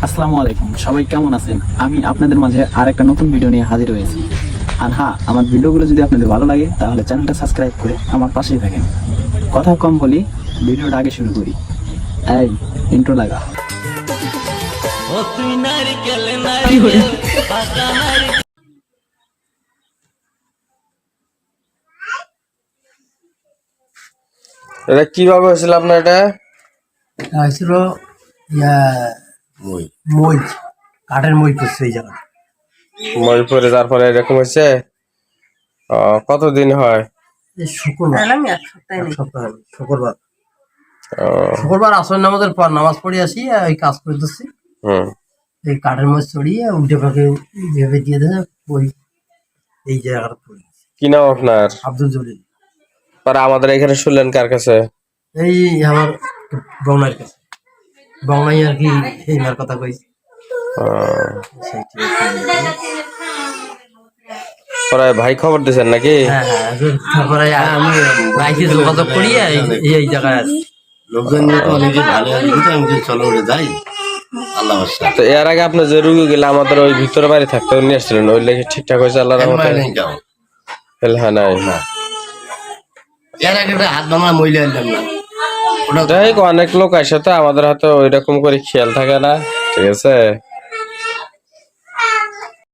আসসালামু আলাইকুম, সবাই কেমন আছেন? আমি আপনাদের মাঝে আর একটা নতুন ভিডিও নিয়ে হাজির হয়েছি। আর হ্যাঁ, আমার ভিডিওগুলো যদি আপনাদের ভালো লাগে তাহলে চ্যানেলটা সাবস্ক্রাইব করে আমার পাশেই থাকেন। কথা কম বলি, ভিডিওটা আগে শুরু করি। এই ইন্ট্রো লাগা। এটা কিভাবে হয়েছিল আপনার এটা? হয়েছিল মই কাঠের মই করছে এই জায়গা ময়ূরপুরে তারপরে এরকম হয়েছে। কতদিন হয়? শুক্রবার শুক্রবার আহ, শুক্রবার আসর নামাজের পর নামাজ পড়ে আসি ওই কাজ করে দিচ্ছি হুম। এই কাঠের মই চড়িয়ে উল্টে পাকে ভেবে দিয়ে দেয় ওই এই জায়গাটা পড়ে কি নাম আপনার? আব্দুল জলিল। পরে আমাদের এখানে শুনলেন কার কাছে? এই আমার বংনার কাছে বংনাই আর কি এই মার কথা কইছি আহ, সেইটি। পরে ভাই খবর দিয়েছেন নাকি? হ্যাঁ হ্যাঁ তারপরে আমি বাইকে যোগাযোগ করি এই জায়গায় আছি। লোকজন নিয়ে তো অনেকে ভালো আছে কিন্তু আমি যে চলো উঠে যাই আল্লাহ ভরসা। তো এর আগে আপনি যে রুগী গেলে আমাদের ওই ভিতরে বাড়ি থাকতে নিয়ে আসছিলেন, ওই লেগে ঠিকঠাক হয়েছে আল্লাহর রহমতে? নেই যাও হ্যাঁ নাই। এর আগে একটা হাত ভাঙা মহিলা আনলাম না ওটা যাই হোক, অনেক লোক আসে তো আমাদের হাতে ওই রকম করে খেয়াল থাকে না, ঠিক আছে।